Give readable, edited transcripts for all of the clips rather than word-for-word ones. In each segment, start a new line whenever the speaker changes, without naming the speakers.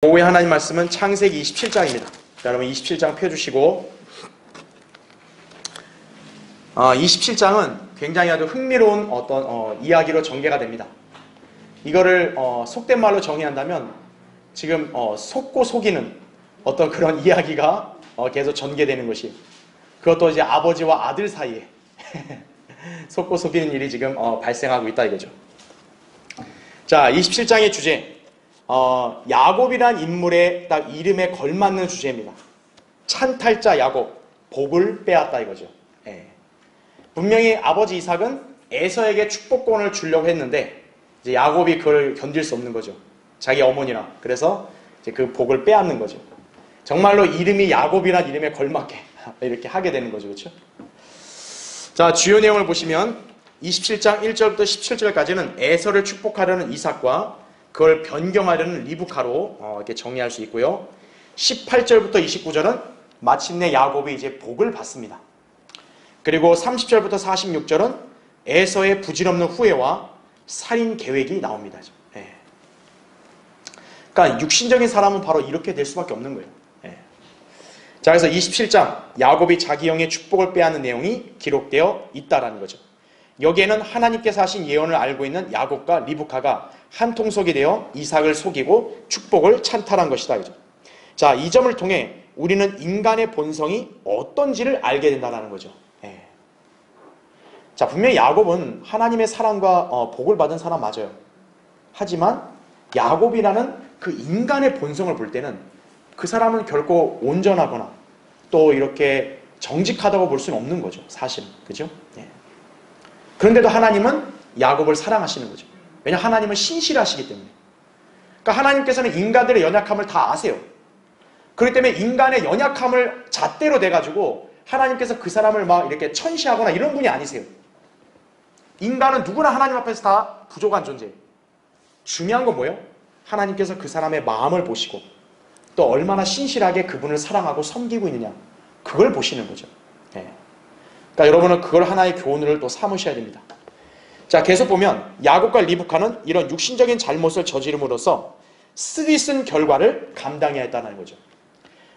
오후의 하나님 말씀은 창세기 27장입니다. 여러분 27장 펴주시고 27장은 굉장히 아주 흥미로운 어떤 이야기로 전개가 됩니다. 이거를 속된 말로 정의한다면 지금 속고 속이는 어떤 그런 이야기가 계속 전개되는 것이, 그것도 이제 아버지와 아들 사이에 속고 속이는 일이 지금 발생하고 있다 이거죠. 자, 27장의 주제, 야곱이란 인물의 딱 이름에 걸맞는 주제입니다. 찬탈자 야곱, 복을 빼앗다 이거죠. 분명히 아버지 이삭은 에서에게 축복권을 주려고 했는데 이제 야곱이 그걸 견딜 수 없는 거죠. 자기 어머니나. 그래서 이제 그 복을 빼앗는 거죠. 정말로 이름이 야곱이란 이름에 걸맞게 이렇게 하게 되는 거죠. 그렇죠? 자, 주요 내용을 보시면 27장 1절부터 17절까지는 에서를 축복하려는 이삭과 그걸 변경하려는 리브카로 이렇게 정리할 수 있고요. 18절부터 29절은 마침내 야곱이 이제 복을 받습니다. 그리고 30절부터 46절은 에서의 부질없는 후회와 살인 계획이 나옵니다. 그러니까 육신적인 사람은 바로 이렇게 될 수밖에 없는 거예요. 자, 그래서 27장 야곱이 자기 형의 축복을 빼앗는 내용이 기록되어 있다라는 거죠. 여기에는 하나님께서 하신 예언을 알고 있는 야곱과 리브카가 한 통속이 되어 이삭을 속이고 축복을 찬탈한 것이다. 그죠? 자, 이 점을 통해 우리는 인간의 본성이 어떤지를 알게 된다는 거죠. 자, 분명히 야곱은 하나님의 사랑과 복을 받은 사람 맞아요. 하지만 야곱이라는 그 인간의 본성을 볼 때는 그 사람은 결코 온전하거나 또 이렇게 정직하다고 볼 수는 없는 거죠. 사실은. 그죠? 그런데도 하나님은 야곱을 사랑하시는 거죠. 왜냐, 하나님은 신실하시기 때문에. 그러니까 하나님께서는 인간들의 연약함을 다 아세요. 그렇기 때문에 인간의 연약함을 잣대로 대가지고 하나님께서 그 사람을 막 이렇게 천시하거나 이런 분이 아니세요. 인간은 누구나 하나님 앞에서 다 부족한 존재예요. 중요한 건 뭐예요? 하나님께서 그 사람의 마음을 보시고 또 얼마나 신실하게 그분을 사랑하고 섬기고 있느냐, 그걸 보시는 거죠. 그러니까 여러분은 그걸 하나의 교훈으로 또 삼으셔야 됩니다. 자, 계속 보면 야곱과 리브카는 이런 육신적인 잘못을 저지름으로써 쓰디쓴 결과를 감당해야 했다는 거죠.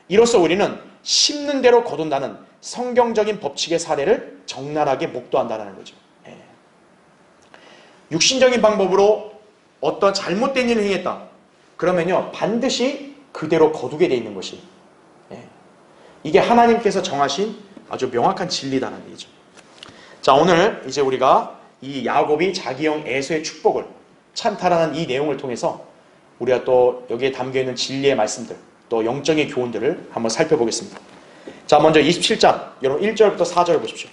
이로써 우리는 심는 대로 거둔다는 성경적인 법칙의 사례를 적나라하게 목도한다는 거죠. 육신적인 방법으로 어떤 잘못된 일을 행했다. 그러면요, 반드시 그대로 거두게 돼 있는 것이, 이게 하나님께서 정하신 아주 명확한 진리다는 얘기죠. 자, 오늘 이제 우리가 이 야곱이 자기 형 에서의 축복을 찬탈하는 이 내용을 통해서 우리가 또 여기에 담겨있는 진리의 말씀들, 또 영적인 교훈들을 한번 살펴보겠습니다. 자, 먼저 27장 여러분 1절부터 4절 보십시오.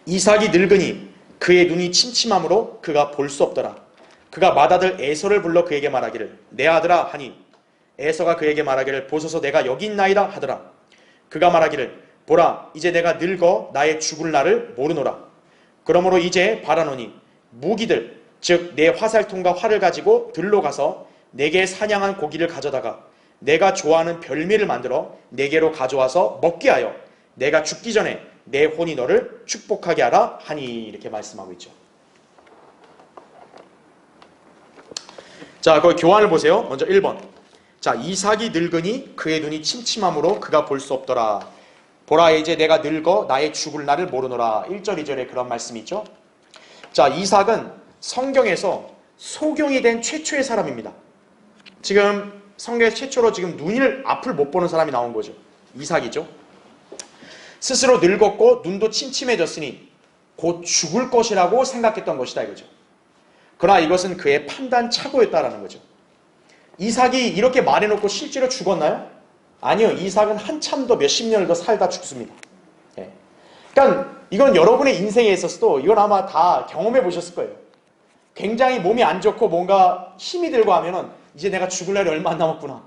이삭이 늙으니 그의 눈이 침침함으로 그가 볼 수 없더라. 그가 맏아들 에서를 불러 그에게 말하기를 내 아들아 하니 에서가 그에게 말하기를 보소서 내가 여기 있나이다 하더라. 그가 말하기를 보라 이제 내가 늙어 나의 죽을 날을 모르노라. 그러므로 이제 바라노니 무기들 즉 내 화살통과 활을 가지고 들로 가서 내게 사냥한 고기를 가져다가 내가 좋아하는 별미를 만들어 내게로 가져와서 먹게 하여 내가 죽기 전에 내 혼이 너를 축복하게 하라 하니, 이렇게 말씀하고 있죠. 자, 그 교환을 보세요. 먼저 1번. 자, 이삭이 늙으니 그의 눈이 침침함으로 그가 볼 수 없더라. 보라 이제 내가 늙어 나의 죽을 날을 모르노라. 1절 2절에 그런 말씀이 있죠. 자, 이삭은 성경에서 소경이 된 최초의 사람입니다. 지금 성경에 최초로 지금 눈을 앞을 못 보는 사람이 나온 거죠. 이삭이죠. 스스로 늙었고 눈도 침침해졌으니 곧 죽을 것이라고 생각했던 것이다 이거죠. 그러나 이것은 그의 판단 착오였다라는 거죠. 이삭이 이렇게 말해놓고 실제로 죽었나요? 아니요. 이삭은 한참 더 몇십 년을 더 살다 죽습니다. 그러니까 이건 여러분의 인생에 있어서도 이건 아마 다 경험해 보셨을 거예요. 굉장히 몸이 안 좋고 뭔가 힘이 들고 하면은 이제 내가 죽을 날이 얼마 안 남았구나.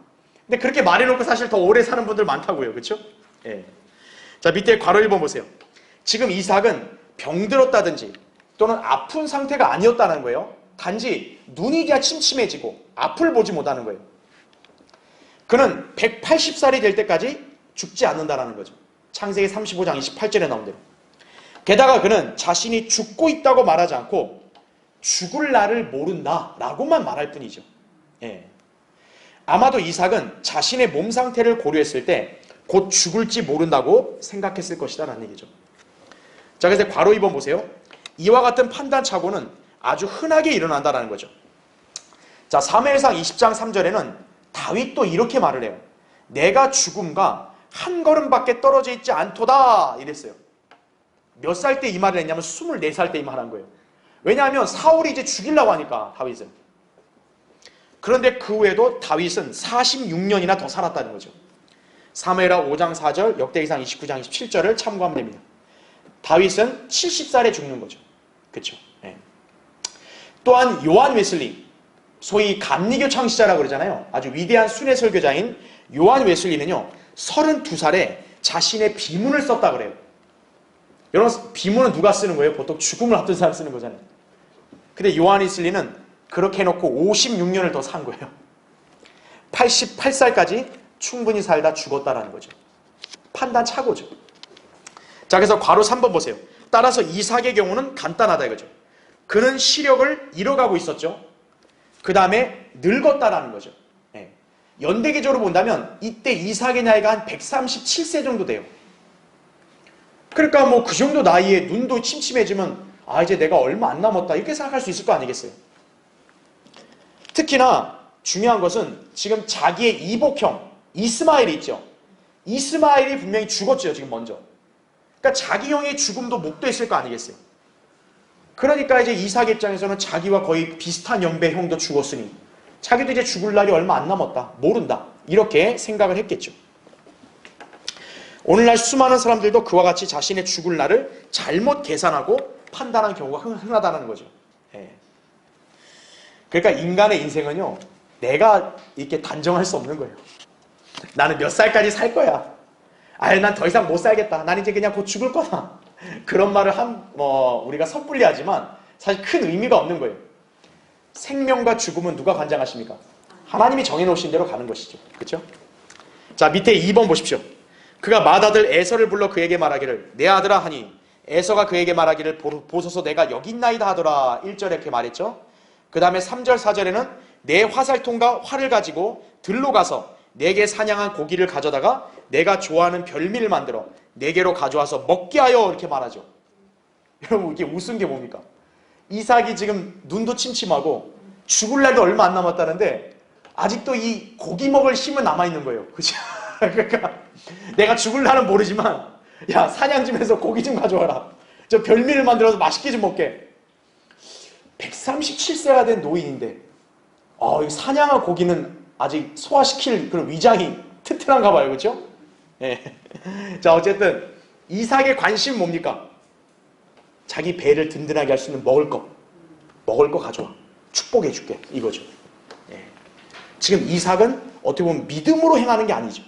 근데 그렇게 말해놓고 사실 더 오래 사는 분들 많다고요. 그렇죠? 자, 밑에 괄호 1번 보세요. 지금 이삭은 병들었다든지 또는 아픈 상태가 아니었다는 거예요. 단지 눈이 그냥 침침해지고 앞을 보지 못하는 거예요. 그는 180살이 될 때까지 죽지 않는다는 거죠. 창세기 35장 28절에 나온 대로. 게다가 그는 자신이 죽고 있다고 말하지 않고 죽을 날을 모른다 라고만 말할 뿐이죠. 아마도 이삭은 자신의 몸 상태를 고려했을 때 곧 죽을지 모른다고 생각했을 것이다 라는 얘기죠. 자, 그래서 괄호 2번 보세요. 이와 같은 판단착오는 아주 흔하게 일어난다는 거죠. 자, 사무엘상 20장 3절에는 다윗도 이렇게 말을 해요. 내가 죽음과 한 걸음밖에 떨어져 있지 않도다 이랬어요. 몇 살 때 이 말을 했냐면 24살 때 이 말을 한 거예요. 왜냐하면 사울이 이제 죽이려고 하니까 다윗은. 그런데 그 후에도 다윗은 46년이나 더 살았다는 거죠. 사무엘하 5장 4절, 역대기상 29장 27절을 참고하면 됩니다. 다윗은 70살에 죽는 거죠. 그렇죠? 네. 또한 요한 웨슬리, 소위 감리교 창시자라고 그러잖아요. 아주 위대한 순회 설교자인 요한 웨슬리는요, 32살에 자신의 비문을 썼다 그래요. 여러분, 비문은 누가 쓰는 거예요? 보통 죽음을 앞둔 사람 쓰는 거잖아요. 근데 요한 웨슬리는 그렇게 해놓고 56년을 더 산 거예요. 88살까지 충분히 살다 죽었다라는 거죠. 판단착오죠. 자, 그래서 괄호 3번 보세요. 따라서 이삭의 경우는 간단하다 이거죠. 그는 시력을 잃어가고 있었죠. 그 다음에 늙었다라는 거죠. 네. 연대기적으로 본다면 이때 이삭의 나이가 한 137세 정도 돼요. 그러니까 뭐 그 정도 나이에 눈도 침침해지면 아, 이제 내가 얼마 안 남았다 이렇게 생각할 수 있을 거 아니겠어요. 특히나 중요한 것은 지금 자기의 이복형 이스마엘이 있죠. 이스마엘이 분명히 죽었죠, 지금 먼저. 그러니까 자기 형의 죽음도 목도했을 거 아니겠어요. 그러니까 이제 이삭 입장에서는 자기와 거의 비슷한 연배 형도 죽었으니 자기도 이제 죽을 날이 얼마 안 남았다, 모른다 이렇게 생각을 했겠죠. 오늘날 수많은 사람들도 그와 같이 자신의 죽을 날을 잘못 계산하고 판단한 경우가 흔하다는 거죠. 예. 그러니까 인간의 인생은요, 내가 이렇게 단정할 수 없는 거예요. 나는 몇 살까지 살 거야. 아유, 난 더 이상 못 살겠다. 난 이제 그냥 곧 죽을 거다. 그런 말을 우리가 섣불리 하지만 사실 큰 의미가 없는 거예요. 생명과 죽음은 누가 관장하십니까? 하나님이 정해놓으신 대로 가는 것이죠. 그렇죠? 자, 밑에 2번 보십시오. 그가 맏아들 에서를 불러 그에게 말하기를 내 아들아 하니 에서가 그에게 말하기를 보소서 내가 여기 있나이다 하더라. 1절에 이렇게 말했죠. 그 다음에 3절 4절에는 내 화살통과 활을 가지고 들로 가서 내게 사냥한 고기를 가져다가 내가 좋아하는 별미를 만들어 내게로 가져와서 먹게 하여 이렇게 말하죠. 여러분, 이게 웃은 게 뭡니까? 이삭이 지금 눈도 침침하고 죽을 날도 얼마 안 남았다는데 아직도 이 고기 먹을 힘은 남아있는 거예요. 그죠? 그러니까 내가 죽을 날은 모르지만 야, 사냥 좀 해서 고기 좀 가져와라. 저 별미를 만들어서 맛있게 좀 먹게. 137세가 된 노인인데 이 사냥한 고기는 아직 소화시킬 그런 위장이 튼튼한가 봐요. 그렇죠? 예. 자, 어쨌든 이삭의 관심은 뭡니까? 자기 배를 든든하게 할 수 있는 먹을 거 가져와. 축복해 줄게. 이거죠. 예. 지금 이삭은 어떻게 보면 믿음으로 행하는 게 아니죠.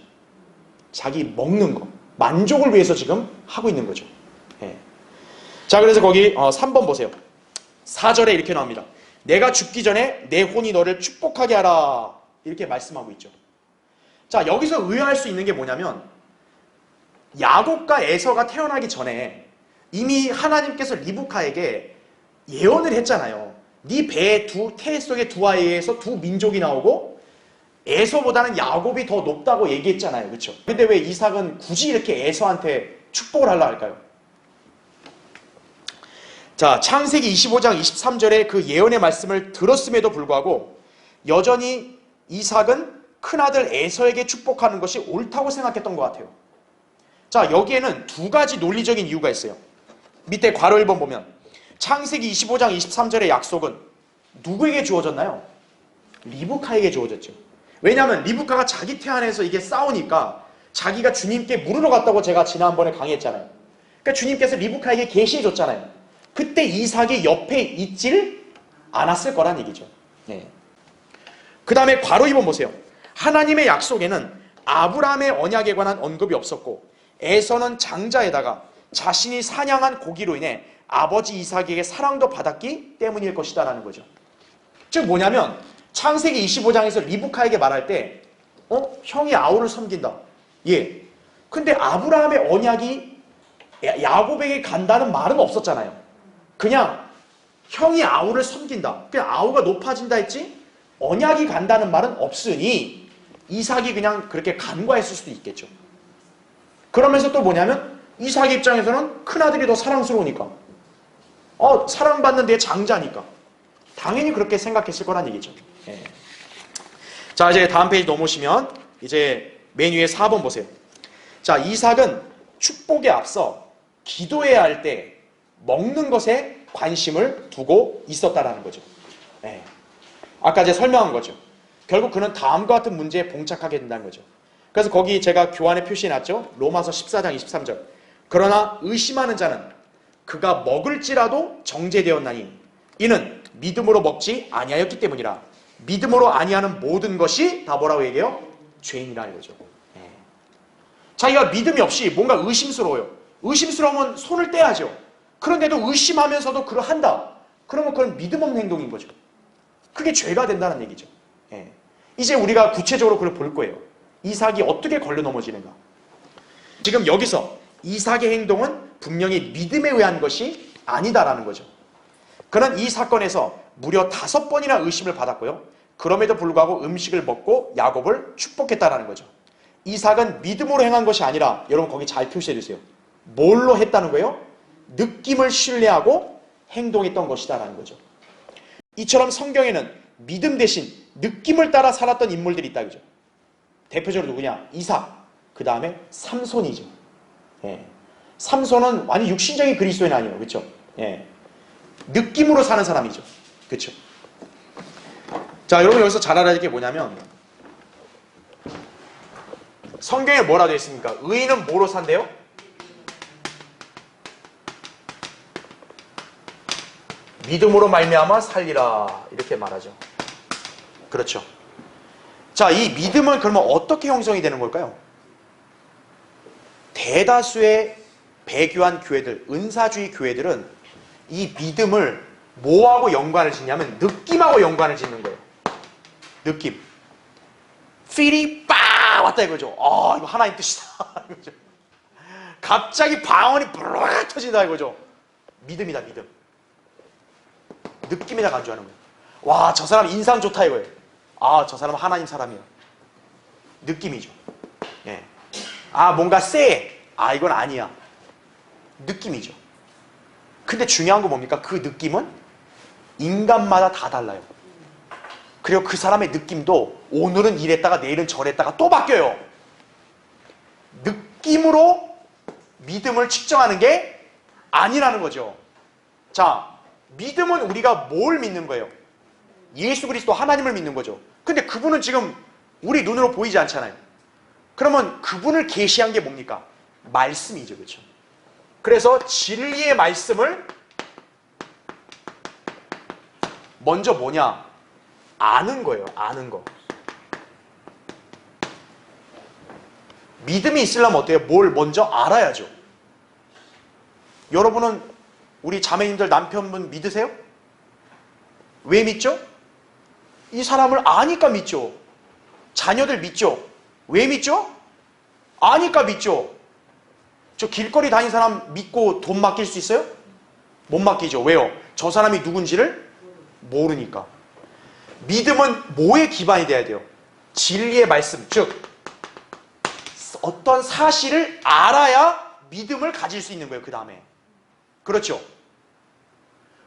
자기 먹는 거, 만족을 위해서 지금 하고 있는 거죠. 예. 자, 그래서 거기 3번 보세요. 4절에 이렇게 나옵니다. 내가 죽기 전에 내 혼이 너를 축복하게 하라. 이렇게 말씀하고 있죠. 자, 여기서 의아할 수 있는 게 뭐냐면 야곱과 에서가 태어나기 전에 이미 하나님께서 리브카에게 예언을 했잖아요. 네 배의 태 속의 두 아이에서 두 민족이 나오고 에서보다는 야곱이 더 높다고 얘기했잖아요. 그렇죠? 근데 왜 이삭은 굳이 이렇게 에서한테 축복을 하려 할까요? 자, 창세기 25장 23절에 그 예언의 말씀을 들었음에도 불구하고 여전히 이삭은 큰아들 에서에게 축복하는 것이 옳다고 생각했던 것 같아요. 자, 여기에는 두 가지 논리적인 이유가 있어요. 밑에 괄호 1번 보면 창세기 25장 23절의 약속은 누구에게 주어졌나요? 리브카에게 주어졌죠. 왜냐하면 리브카가 자기 태안에서 이게 싸우니까 자기가 주님께 물으러 갔다고 제가 지난번에 강의했잖아요. 그러니까 주님께서 리브카에게 계시해 줬잖아요. 그때 이삭이 옆에 있질 않았을 거란 얘기죠. 네. 그 다음에 괄호 2번 보세요. 하나님의 약속에는 아브라함의 언약에 관한 언급이 없었고 에서는 장자에다가 자신이 사냥한 고기로 인해 아버지 이삭에게 사랑도 받았기 때문일 것이다 라는 거죠. 즉 뭐냐면 창세기 25장에서 리브카에게 말할 때 형이 아우를 섬긴다. 예. 근데 아브라함의 언약이 야곱에게 간다는 말은 없었잖아요. 그냥 형이 아우를 섬긴다. 그냥 아우가 높아진다 했지 언약이 간다는 말은 없으니 이삭이 그냥 그렇게 간과했을 수도 있겠죠. 그러면서 또 뭐냐면 이삭 입장에서는 큰아들이 더 사랑스러우니까 사랑받는 데 장자니까 당연히 그렇게 생각했을 거란 얘기죠. 예. 자, 이제 다음 페이지 넘으시면 이제 맨 위에 4번 보세요. 자, 이삭은 축복에 앞서 기도해야 할 때 먹는 것에 관심을 두고 있었다라는 거죠. 예. 아까 제가 설명한 거죠. 결국 그는 다음과 같은 문제에 봉착하게 된다는 거죠. 그래서 거기 제가 교환에 표시해놨죠. 로마서 14장 23절. 그러나 의심하는 자는 그가 먹을지라도 정죄되었나니 이는 믿음으로 먹지 아니하였기 때문이라. 믿음으로 아니하는 모든 것이 다 뭐라고 얘기해요? 죄인이라는 거죠. 예. 자기가 믿음이 없이 뭔가 의심스러워요. 의심스러우면 손을 떼야죠. 그런데도 의심하면서도 그걸 한다. 그러면 그건 믿음 없는 행동인 거죠. 그게 죄가 된다는 얘기죠. 예. 이제 우리가 구체적으로 그걸 볼 거예요. 이삭이 어떻게 걸려 넘어지는가. 지금 여기서 이삭의 행동은 분명히 믿음에 의한 것이 아니다라는 거죠. 그는 이 사건에서 무려 5번이나 의심을 받았고요. 그럼에도 불구하고 음식을 먹고 야곱을 축복했다라는 거죠. 이삭은 믿음으로 행한 것이 아니라, 여러분 거기 잘 표시해 주세요. 뭘로 했다는 거예요? 느낌을 신뢰하고 행동했던 것이다라는 거죠. 이처럼 성경에는 믿음 대신 느낌을 따라 살았던 인물들이 있다, 그죠? 대표적으로 누구냐? 이삭, 그 다음에 삼손이죠. 예. 삼손은 완전 육신적인 그리스도인 아니에요, 그렇죠? 예. 느낌으로 사는 사람이죠, 그렇죠? 자, 여러분 여기서 잘 알아야 될 게 뭐냐면 성경에 뭐라 되어 있습니까? 의인은 뭐로 산대요? 믿음으로 말미암아 살리라, 이렇게 말하죠. 그렇죠. 자, 이 믿음은 그러면 어떻게 형성이 되는 걸까요? 대다수의 배교한 교회들, 은사주의 교회들은 이 믿음을 뭐하고 연관을 짓냐면 느낌하고 연관을 짓는 거예요. 느낌. 필이 빡 왔다 이거죠. 이거 하나님 뜻이다 이거죠. 갑자기 방언이 브르르 터진다 이거죠. 믿음이다, 믿음. 느낌에다 간주하는 거예요. 와, 저 사람 인상 좋다 이거예요. 저 사람 하나님 사람이야. 느낌이죠. 예. 뭔가 쎄. 이건 아니야. 느낌이죠. 근데 중요한 건 뭡니까? 그 느낌은 인간마다 다 달라요. 그리고 그 사람의 느낌도 오늘은 이랬다가 내일은 저랬다가 또 바뀌어요. 느낌으로 믿음을 측정하는 게 아니라는 거죠. 자, 믿음은 우리가 뭘 믿는 거예요? 예수 그리스도 하나님을 믿는 거죠. 근데 그분은 지금 우리 눈으로 보이지 않잖아요. 그러면 그분을 계시한 게 뭡니까? 말씀이죠, 그렇죠? 그래서 진리의 말씀을 먼저 뭐냐? 아는 거예요, 아는 거. 믿음이 있으려면 어때요? 뭘 먼저 알아야죠. 여러분은 우리 자매님들 남편분 믿으세요? 왜 믿죠? 이 사람을 아니까 믿죠. 자녀들 믿죠. 왜 믿죠? 아니까 믿죠. 저 길거리 다니는 사람 믿고 돈 맡길 수 있어요? 못 맡기죠. 왜요? 저 사람이 누군지를 모르니까. 믿음은 뭐에 기반이 돼야 돼요? 진리의 말씀, 즉 어떤 사실을 알아야 믿음을 가질 수 있는 거예요. 그 다음에. 그렇죠?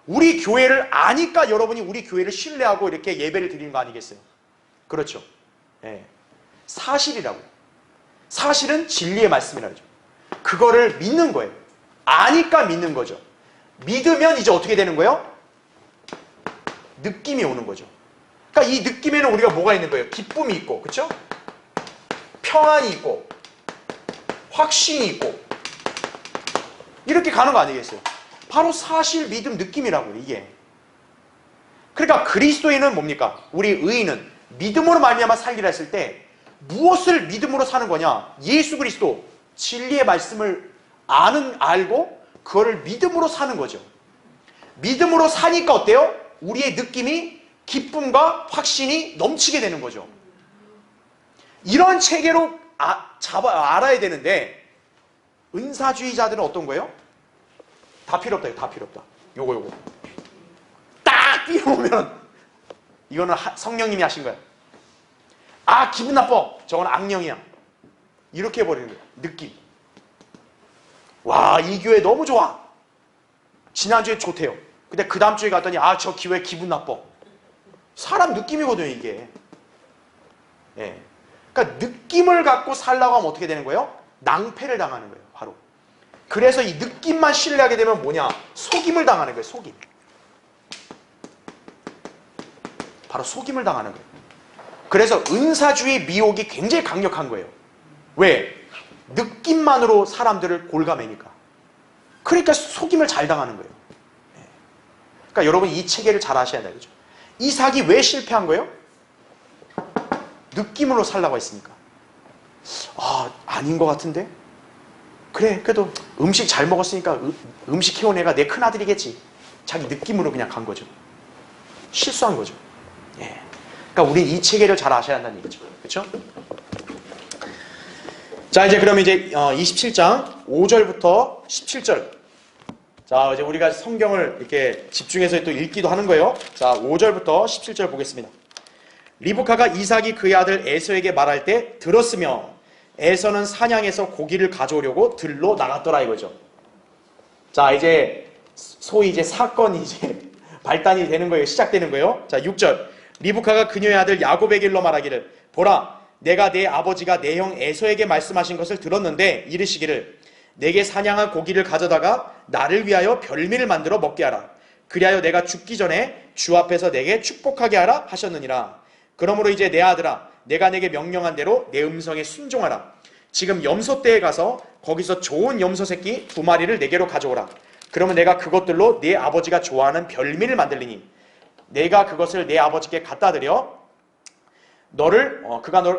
우리 교회를 아니까 여러분이 우리 교회를 신뢰하고 이렇게 예배를 드리는 거 아니겠어요? 그렇죠? 예. 사실이라고. 사실은 진리의 말씀이라고 하죠. 그거를 믿는 거예요. 아니까 믿는 거죠. 믿으면 이제 어떻게 되는 거예요? 느낌이 오는 거죠. 그러니까 이 느낌에는 우리가 뭐가 있는 거예요? 기쁨이 있고, 그렇죠? 평안이 있고, 확신이 있고, 이렇게 가는 거 아니겠어요? 바로 사실, 믿음, 느낌이라고요, 이게. 그러니까 그리스도인은 뭡니까? 우리 의인은 믿음으로 말미암아 살리라 했을 때 무엇을 믿음으로 사는 거냐? 예수 그리스도 진리의 말씀을 알고 그거를 믿음으로 사는 거죠. 믿음으로 사니까 어때요? 우리의 느낌이 기쁨과 확신이 넘치게 되는 거죠. 이런 체계로 알아야 되는데 은사주의자들은 어떤 거예요? 다 필요 없다. 다 필요 없다. 요거 딱 띄워보면 이거는 성령님이 하신 거야. 아 기분 나빠. 저건 악령이야. 이렇게 해버리는 거예요. 느낌. 와, 이 교회 너무 좋아. 지난주에 좋대요. 근데 그 다음 주에 갔더니 아 저 교회 기분 나빠. 사람 느낌이거든요 이게. 예. 그러니까 느낌을 갖고 살라고 하면 어떻게 되는 거예요? 낭패를 당하는 거예요. 바로. 그래서 이 느낌만 신뢰하게 되면 뭐냐? 속임을 당하는 거예요. 속임. 바로 속임을 당하는 거예요. 그래서 은사주의 미혹이 굉장히 강력한 거예요. 왜? 느낌만으로 사람들을 골가매니까. 그러니까 속임을 잘 당하는 거예요. 그러니까 여러분 이 체계를 잘 아셔야 되죠. 이삭이 왜 실패한 거예요? 느낌으로 살라고 했으니까. 아, 아닌 것 같은데? 그래, 그래도 음식 잘 먹었으니까 음식 해온 애가 내 큰아들이겠지. 자기 느낌으로 그냥 간 거죠. 실수한 거죠. 예. 그러니까 우린 이 체계를 잘 아셔야 한다는 얘기죠. 그렇죠? 자, 이제 그럼 이제 27장 5절부터 17절. 자, 이제 우리가 성경을 이렇게 집중해서 또 읽기도 하는 거예요. 자, 5절부터 17절 보겠습니다. 리브카가 이삭이 그의 아들 에서에게 말할 때 들었으며 에서는 사냥해서 고기를 가져오려고 들로 나갔더라 이거죠. 자, 이제 소위 이제 사건이 이제 발단이 되는 거예요. 시작되는 거예요. 자, 6절. 리브카가 그녀의 아들 야곱에게 일러 말하기를 보라, 내가 내 아버지가 내 형 에서에게 말씀하신 것을 들었는데 이르시기를 내게 사냥한 고기를 가져다가 나를 위하여 별미를 만들어 먹게 하라. 그리하여 내가 죽기 전에 주 앞에서 내게 축복하게 하라 하셨느니라. 그러므로 이제 내 아들아, 내가 내게 명령한 대로 내 음성에 순종하라. 지금 염소떼에 가서 거기서 좋은 염소 새끼 2마리를 내게로 가져오라. 그러면 내가 그것들로 네 아버지가 좋아하는 별미를 만들리니 내가 그것을 내 아버지께 갖다 드려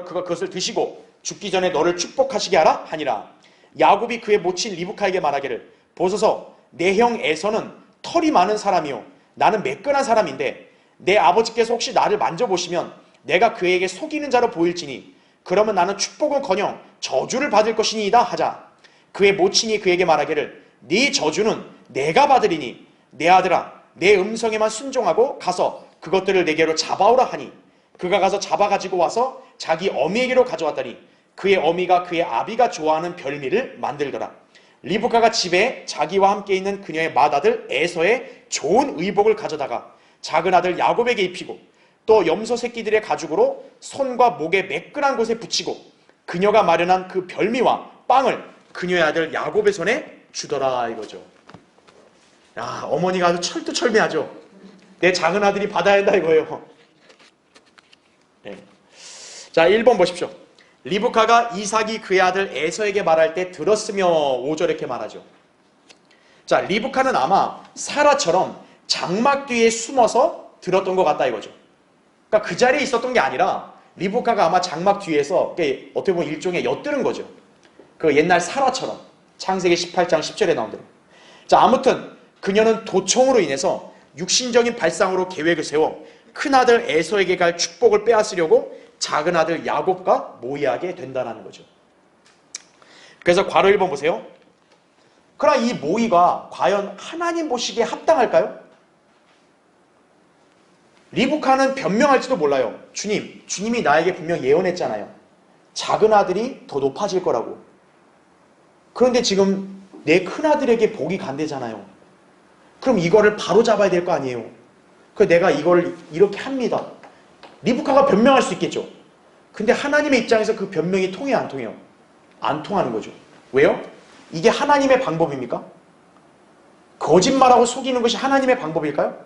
그것을 드시고 죽기 전에 너를 축복하시게 하라 하니라. 야곱이 그의 모친 리브카에게 말하기를 보소서, 내 형 에서는 털이 많은 사람이요 나는 매끈한 사람인데 내 아버지께서 혹시 나를 만져보시면 내가 그에게 속이는 자로 보일지니 그러면 나는 축복은커녕 저주를 받을 것이니이다 하자. 그의 모친이 그에게 말하기를 네 저주는 내가 받으리니 내 아들아, 내 음성에만 순종하고 가서 그것들을 내게로 잡아오라 하니 그가 가서 잡아가지고 와서 자기 어미에게로 가져왔더니 그의 어미가 그의 아비가 좋아하는 별미를 만들더라. 리브카가 집에 자기와 함께 있는 그녀의 맏아들 에서의 좋은 의복을 가져다가 작은 아들 야곱에게 입히고 또 염소 새끼들의 가죽으로 손과 목에 매끈한 곳에 붙이고 그녀가 마련한 그 별미와 빵을 그녀의 아들 야곱의 손에 주더라 이거죠. 야, 어머니가 아주 철두철미하죠. 내 작은 아들이 받아야 한다 이거예요. 네. 자, 1번 보십시오. 리브카가 이삭이 그의 아들 에서에게 말할 때 들었으며 5절 이렇게 말하죠. 자, 리브카는 아마 사라처럼 장막 뒤에 숨어서 들었던 것 같다 이거죠. 그러니까 그 자리에 있었던 게 아니라 리브카가 아마 장막 뒤에서 어떻게 보면 일종의 엿들은 거죠. 그 옛날 사라처럼 창세기 18장 10절에 나온 대로. 자, 아무튼 그녀는 도청으로 인해서 육신적인 발상으로 계획을 세워 큰아들 에서에게 갈 축복을 빼앗으려고 작은 아들 야곱과 모의하게 된다는 거죠. 그래서 괄호 1번 보세요. 그러나 이 모의가 과연 하나님 보시기에 합당할까요? 리브카는 변명할지도 몰라요. 주님이 나에게 분명 예언했잖아요. 작은 아들이 더 높아질 거라고. 그런데 지금 내 큰아들에게 복이 간대잖아요. 그럼 이거를 바로 잡아야 될 거 아니에요. 그래서 내가 이걸 이렇게 합니다. 리브카가 변명할 수 있겠죠. 근데 하나님의 입장에서 그 변명이 통해요, 안 통해요? 안 통하는 거죠. 왜요? 이게 하나님의 방법입니까? 거짓말하고 속이는 것이 하나님의 방법일까요?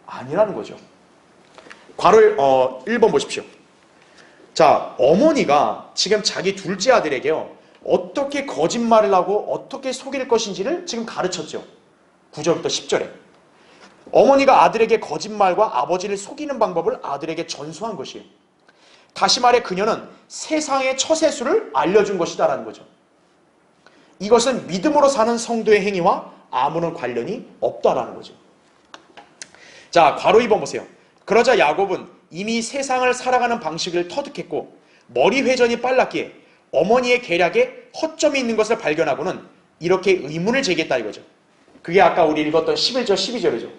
아니라는 거죠. 괄호 1번 보십시오. 자, 어머니가 지금 자기 둘째 아들에게요, 어떻게 거짓말을 하고 어떻게 속일 것인지를 지금 가르쳤죠. 9절부터 10절에. 어머니가 아들에게 거짓말과 아버지를 속이는 방법을 아들에게 전수한 것이에요. 다시 말해 그녀는 세상의 처세술을 알려준 것이다라는 거죠. 이것은 믿음으로 사는 성도의 행위와 아무런 관련이 없다라는 거죠. 자, 괄호 2번 보세요. 그러자 야곱은 이미 세상을 살아가는 방식을 터득했고 머리 회전이 빨랐기에 어머니의 계략에 허점이 있는 것을 발견하고는 이렇게 의문을 제기했다 이거죠. 그게 아까 우리 읽었던 11절 12절이죠.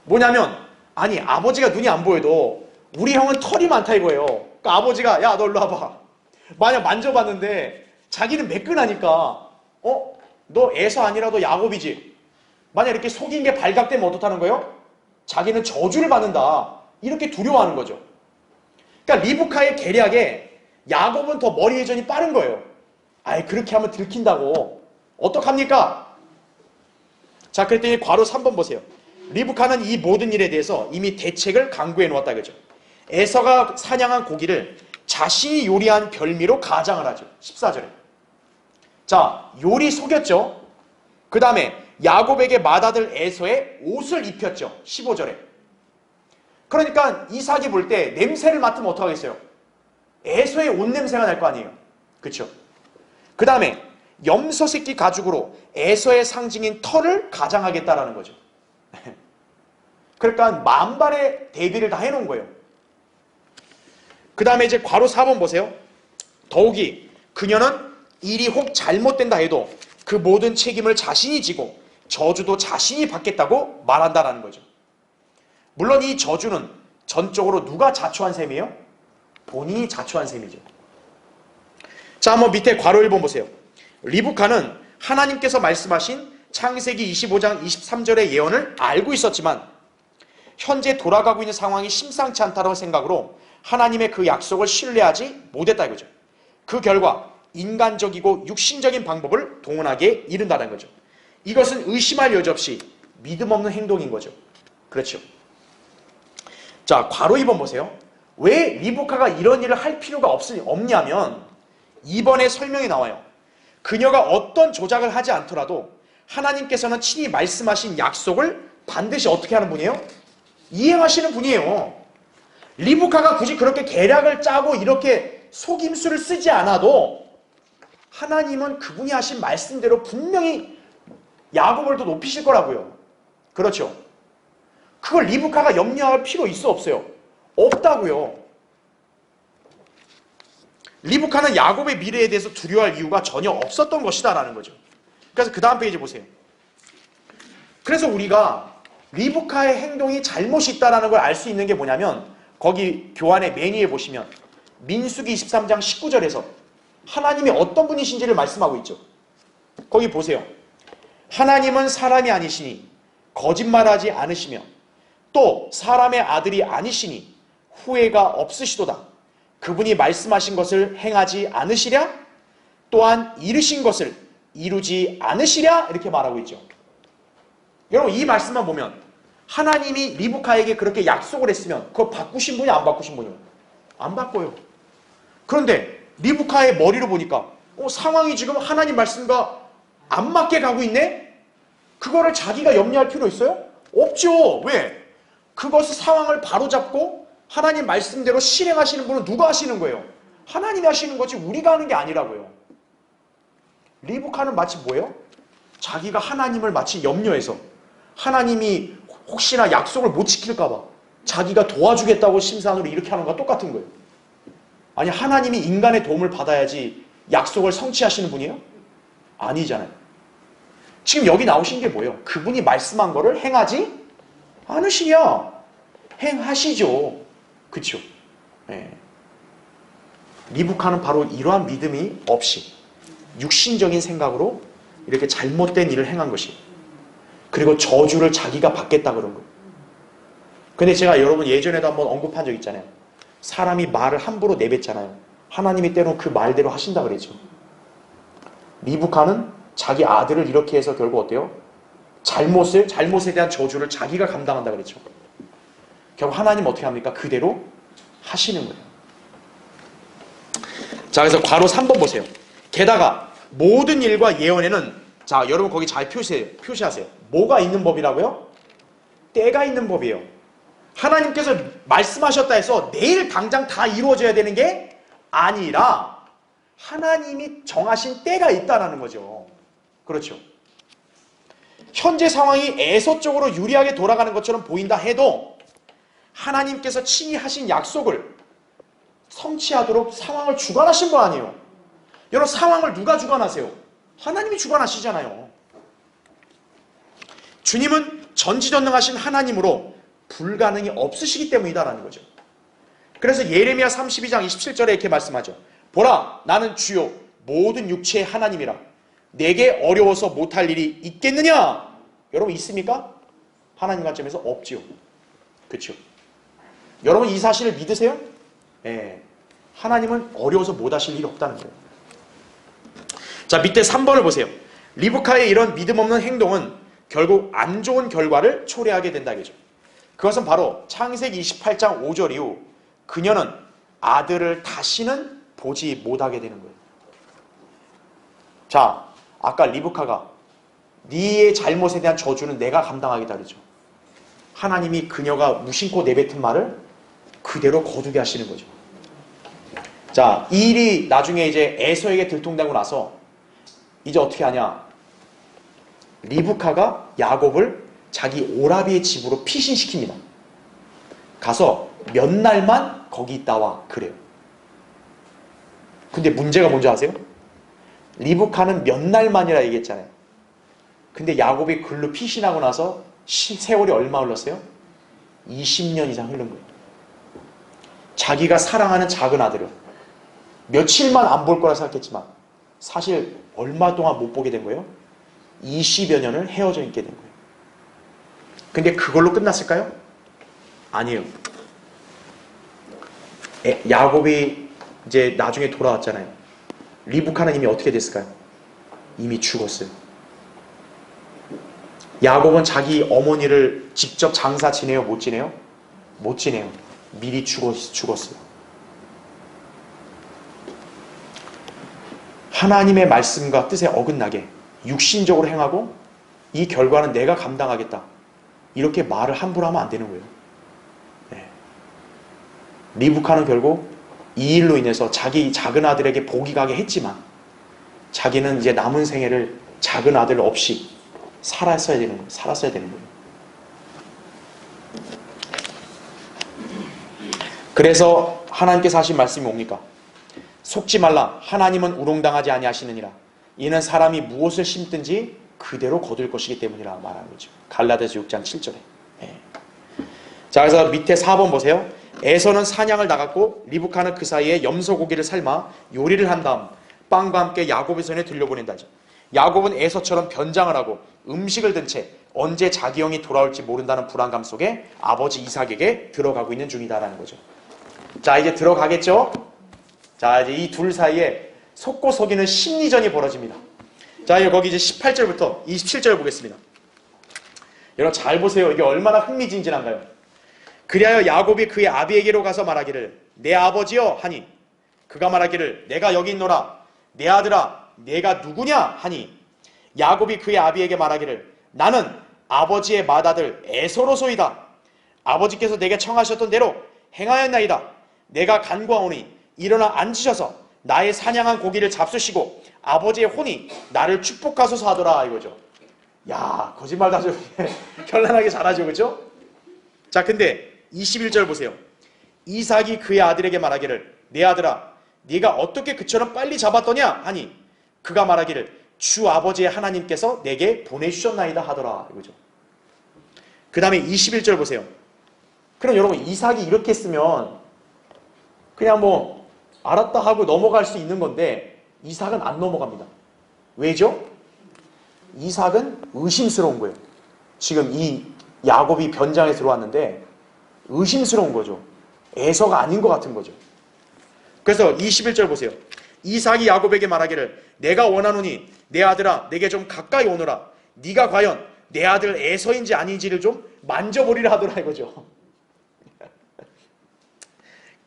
뭐냐면 아니 아버지가 눈이 안 보여도 우리 형은 털이 많다 이거예요. 그러니까 아버지가 야 너 일로 와봐. 만약 만져봤는데 자기는 매끈하니까 너 에서 아니라도 야곱이지. 만약 이렇게 속인 게 발각되면 어떻다는 거예요? 자기는 저주를 받는다. 이렇게 두려워하는 거죠. 그러니까 리브카의 계략에 야곱은 더 머리 회전이 빠른 거예요. 아이 그렇게 하면 들킨다고. 어떡합니까? 자 그랬더니 괄호 3번 보세요. 리브카는 이 모든 일에 대해서 이미 대책을 강구해 놓았다 그죠. 에서가 사냥한 고기를 자신이 요리한 별미로 가장을 하죠. 14절에. 자 요리 속였죠. 그 다음에 야곱에게 맏아들 에서의 옷을 입혔죠. 15절에. 그러니까 이삭이 볼 때 냄새를 맡으면 어떡하겠어요? 에서의 옷 냄새가 날 거 아니에요. 그렇죠? 그 다음에 염소 새끼 가죽으로 에서의 상징인 털을 가장하겠다라는 거죠. 그러니까 만발의 대비를 다 해놓은 거예요. 그 다음에 이제 괄호 4번 보세요. 더욱이 그녀는 일이 혹 잘못된다 해도 그 모든 책임을 자신이 지고 저주도 자신이 받겠다고 말한다라는 거죠. 물론 이 저주는 전적으로 누가 자초한 셈이에요? 본인이 자초한 셈이죠. 자, 한번 밑에 괄호 1번 보세요. 리브카는 하나님께서 말씀하신 창세기 25장 23절의 예언을 알고 있었지만 현재 돌아가고 있는 상황이 심상치 않다는 생각으로 하나님의 그 약속을 신뢰하지 못했다 이거죠. 그 결과 인간적이고 육신적인 방법을 동원하기에 이른다는 거죠. 이것은 의심할 여지 없이 믿음 없는 행동인 거죠. 그렇죠. 자, 괄호 2번 보세요. 왜 리브카가 이런 일을 할 필요가 없냐면 2번에 설명이 나와요. 그녀가 어떤 조작을 하지 않더라도 하나님께서는 친히 말씀하신 약속을 반드시 어떻게 하는 분이에요? 이행하시는 분이에요. 리브카가 굳이 그렇게 계략을 짜고 이렇게 속임수를 쓰지 않아도 하나님은 그분이 하신 말씀대로 분명히 야곱을 더 높이실 거라고요. 그렇죠. 그걸 리브카가 염려할 필요 있어 없어요? 없다고요. 리브카는 야곱의 미래에 대해서 두려워할 이유가 전혀 없었던 것이다 라는 거죠. 그래서 그 다음 페이지 보세요. 그래서 우리가 리브카의 행동이 잘못이 있다는 걸 알 수 있는 게 뭐냐면 거기 교환의 매니에 보시면 민수기 23장 19절에서 하나님이 어떤 분이신지를 말씀하고 있죠. 거기 보세요. 하나님은 사람이 아니시니 거짓말하지 않으시며 또 사람의 아들이 아니시니 후회가 없으시도다. 그분이 말씀하신 것을 행하지 않으시랴? 또한 이르신 것을 이루지 않으시랴? 이렇게 말하고 있죠. 여러분 이 말씀만 보면 하나님이 리브카에게 그렇게 약속을 했으면 그걸 바꾸신 분이 안 바꾸신 분이요? 안 바꿔요. 그런데 리브카의 머리로 보니까 상황이 지금 하나님 말씀과 안 맞게 가고 있네? 그거를 자기가 염려할 필요 있어요? 없죠. 왜? 그것을 상황을 바로잡고 하나님 말씀대로 실행하시는 분은 누가 하시는 거예요? 하나님이 하시는 거지 우리가 하는 게 아니라고요. 리브카는 마치 뭐예요? 자기가 하나님을 마치 염려해서 하나님이 혹시나 약속을 못 지킬까 봐 자기가 도와주겠다고 심산으로 이렇게 하는 거와 똑같은 거예요. 아니 하나님이 인간의 도움을 받아야지 약속을 성취하시는 분이에요? 아니잖아요. 지금 여기 나오신 게 뭐예요? 그분이 말씀한 거를 행하지 않으시냐? 행하시죠. 그렇죠? 네. 리브카는 바로 이러한 믿음이 없이 육신적인 생각으로 이렇게 잘못된 일을 행한 것이 그리고 저주를 자기가 받겠다 그런 거예요. 근데 제가 여러분 예전에도 한번 언급한 적 있잖아요. 사람이 말을 함부로 내뱉잖아요. 하나님이 때론 그 말대로 하신다 그랬죠. 리브카는 자기 아들을 이렇게 해서 결국 어때요? 잘못에 대한 저주를 자기가 감당한다 그랬죠. 결국 하나님 어떻게 합니까? 그대로 하시는 거예요. 자, 그래서 괄호 3번 보세요. 게다가 모든 일과 예언에는 자, 여러분 거기 잘 표시하세요. 뭐가 있는 법이라고요? 때가 있는 법이에요. 하나님께서 말씀하셨다 해서 내일 당장 다 이루어져야 되는 게 아니라 하나님이 정하신 때가 있다는 거죠. 그렇죠. 현재 상황이 에서 쪽으로 유리하게 돌아가는 것처럼 보인다 해도 하나님께서 친히 하신 약속을 성취하도록 상황을 주관하신 거 아니에요. 여러분 상황을 누가 주관하세요? 하나님이 주관하시잖아요. 주님은 전지전능하신 하나님으로 불가능이 없으시기 때문이다라는 거죠. 그래서 예레미야 32장 27절에 이렇게 말씀하죠. 보라, 나는 주요 모든 육체의 하나님이라. 내게 어려워서 못할 일이 있겠느냐? 여러분 있습니까? 하나님 관점에서 없지요. 그렇죠? 여러분 이 사실을 믿으세요? 예. 하나님은 어려워서 못하실 일이 없다는 거예요. 자, 밑에 3번을 보세요. 리브카의 이런 믿음 없는 행동은 결국 안 좋은 결과를 초래하게 된다겠죠. 그것은 바로 창세기 28장 5절 이후 그녀는 아들을 다시는 보지 못하게 되는 거예요. 자, 아까 리브카가 네의 잘못에 대한 저주는 내가 감당하겠다 그랬죠. 하나님이 그녀가 무심코 내뱉은 말을 그대로 거두게 하시는 거죠. 자, 이 일이 나중에 이제 에서에게 들통나고 나서 이제 어떻게 하냐? 리브카가 야곱을 자기 오라비의 집으로 피신시킵니다. 가서 몇 날만 거기 있다 와 그래요. 근데 문제가 뭔지 아세요? 리브카는 몇 날만이라 얘기했잖아요. 근데 야곱이 글로 피신하고 나서 세월이 얼마 흘렀어요? 20년 이상 흐른 거예요. 자기가 사랑하는 작은 아들을 며칠만 안 볼 거라 생각했지만 사실 얼마 동안 못 보게 된 거예요? 20여 년을 헤어져 있게 된 거예요. 근데 그걸로 끝났을까요? 아니에요. 야곱이 이제 나중에 돌아왔잖아요. 리브카는 이미 어떻게 됐을까요? 이미 죽었어요. 야곱은 자기 어머니를 직접 장사 지내요? 못 지내요? 못 지내요. 미리 죽었어요. 하나님의 말씀과 뜻에 어긋나게 육신적으로 행하고 이 결과는 내가 감당하겠다. 이렇게 말을 함부로 하면 안 되는 거예요. 네. 리브카는 결국 이 일로 인해서 자기 작은 아들에게 복이 가게 했지만 자기는 이제 남은 생애를 작은 아들 없이 살았어야 되는 거예요. 그래서 하나님께서 하신 말씀이 뭡니까? 속지 말라. 하나님은 우롱당하지 아니하시느니라. 이는 사람이 무엇을 심든지 그대로 거둘 것이기 때문이라 말하는 거죠. 갈라디아서 6장 7절에. 네. 자, 그래서 밑에 4번 보세요. 에서는 사냥을 나갔고 리브카는 그 사이에 염소고기를 삶아 요리를 한 다음 빵과 함께 야곱의 손에 들려보낸다죠. 야곱은 에서처럼 변장을 하고 음식을 든 채 언제 자기 형이 돌아올지 모른다는 불안감 속에 아버지 이삭에게 들어가고 있는 중이다라는 거죠. 자, 이제 들어가겠죠? 자, 이제 이 둘 사이에 속고 속이는 심리전이 벌어집니다. 자, 거기 이제 18절부터 27절 보겠습니다. 여러분 잘 보세요. 이게 얼마나 흥미진진한가요? 그리하여 야곱이 그의 아비에게로 가서 말하기를 내 아버지여 하니 그가 말하기를 내가 여기 있노라. 내 아들아 내가 누구냐 하니 야곱이 그의 아비에게 말하기를 나는 아버지의 맏아들 에서로소이다. 아버지께서 내게 청하셨던 대로 행하였나이다. 내가 간구하오니 일어나 앉으셔서 나의 사냥한 고기를 잡수시고 아버지의 혼이 나를 축복하소서 하더라 이거죠. 야, 거짓말도 아주 현란하게 잘하죠. 그렇죠? 자, 근데 21절 보세요. 이삭이 그의 아들에게 말하기를 내 아들아 네가 어떻게 그처럼 빨리 잡았더냐 하니 그가 말하기를 주 아버지의 하나님께서 내게 보내주셨나이다 하더라 이거죠. 그 다음에 21절 보세요. 그럼 여러분 이삭이 이렇게 했으면 그냥 뭐 알았다 하고 넘어갈 수 있는 건데 이삭은 안 넘어갑니다. 왜죠? 이삭은 의심스러운 거예요. 지금 이 야곱이 변장에 들어왔는데 의심스러운 거죠. 에서가 아닌 것 같은 거죠. 그래서 21절 보세요. 이삭이 야곱에게 말하기를 내가 원하노니 내 아들아 내게 좀 가까이 오너라. 네가 과연 내 아들 에서인지 아닌지를 좀 만져보리라 하더라 이거죠.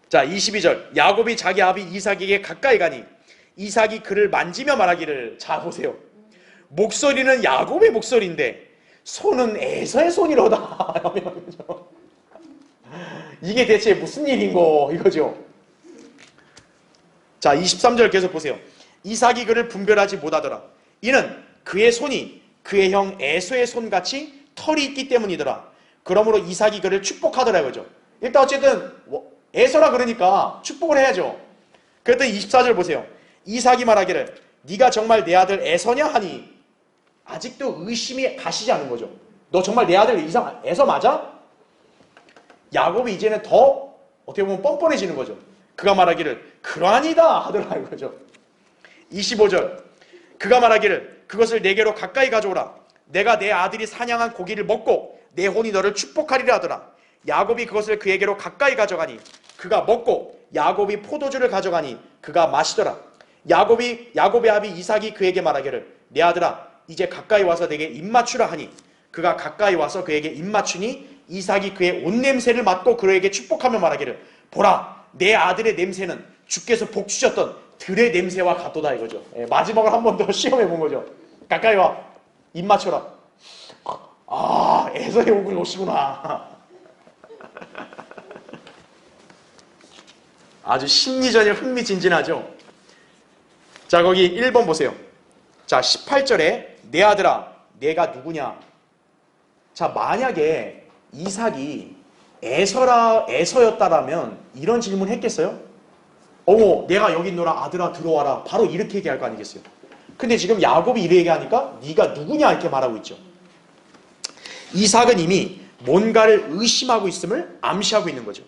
자, 22절 야곱이 자기 아비 이삭에게 가까이 가니 이삭이 그를 만지며 말하기를 자 보세요. 목소리는 야곱의 목소리인데 손은 에서의 손이로다. 이게 대체 무슨 일인고 이거죠. 자, 23절 계속 보세요. 이삭이 그를 분별하지 못하더라. 이는 그의 손이 그의 형 에서의 손같이 털이 있기 때문이더라. 그러므로 이삭이 그를 축복하더라 이거죠. 일단 어쨌든 에서라 그러니까 축복을 해야죠. 그랬더니 24절 보세요. 이삭이 말하기를 네가 정말 내 아들 에서냐 하니 아직도 의심이 가시지 않은 거죠. 너 정말 내 아들 에서 맞아? 야곱이 이제는 더 어떻게 보면 뻔뻔해지는 거죠. 그가 말하기를 그러하니다 하더라 이거죠. 25절 그가 말하기를 그것을 내게로 가까이 가져오라. 내가 내 아들이 사냥한 고기를 먹고 내 혼이 너를 축복하리라 하더라. 야곱이 그것을 그에게로 가까이 가져가니 그가 먹고 야곱이 포도주를 가져가니 그가 마시더라. 야곱의 아비 이삭이 그에게 말하기를 내 아들아 이제 가까이 와서 내게 입맞추라 하니 그가 가까이 와서 그에게 입맞추니 이삭이 그의 옷 냄새를 맡고 그에게 축복하며 말하기를 보라 내 아들의 냄새는 주께서 복 주셨던 들의 냄새와 같도다 이거죠. 마지막으로 한 번 더 시험해 본 거죠. 가까이 와 입 맞춰라. 아 에서의 옥을 오시구나. 아주 심리전이 흥미진진하죠. 자 거기 1번 보세요. 자 18절에 내 아들아 내가 누구냐. 자 만약에 이삭이 에서였다라면 이런 질문 했겠어요? 어머 내가 여기 있노라 아들아 들어와라 바로 이렇게 얘기할 거 아니겠어요? 근데 지금 야곱이 이렇게 얘기하니까 네가 누구냐 이렇게 말하고 있죠. 이삭은 이미 뭔가를 의심하고 있음을 암시하고 있는 거죠.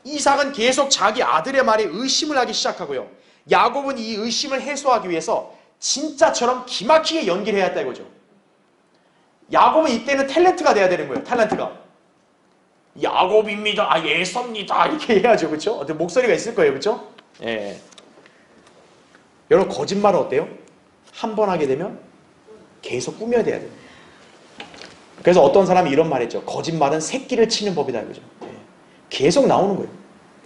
이삭은 계속 자기 아들의 말에 의심을 하기 시작하고요. 야곱은 이 의심을 해소하기 위해서 진짜처럼 기막히게 연기를 해야 했다 이거죠. 야곱은 이때는 탤런트가 돼야 되는 거예요. 탤런트가. 야곱입니다. 에서입니다. 이렇게 해야죠. 그렇죠? 어떤 목소리가 있을 거예요. 그렇죠? 예. 여러분 거짓말은 어때요? 한 번 하게 되면 계속 꾸며야 돼야 돼요. 그래서 어떤 사람이 이런 말 했죠. 거짓말은 새끼를 치는 법이다 이거죠. 예. 계속 나오는 거예요.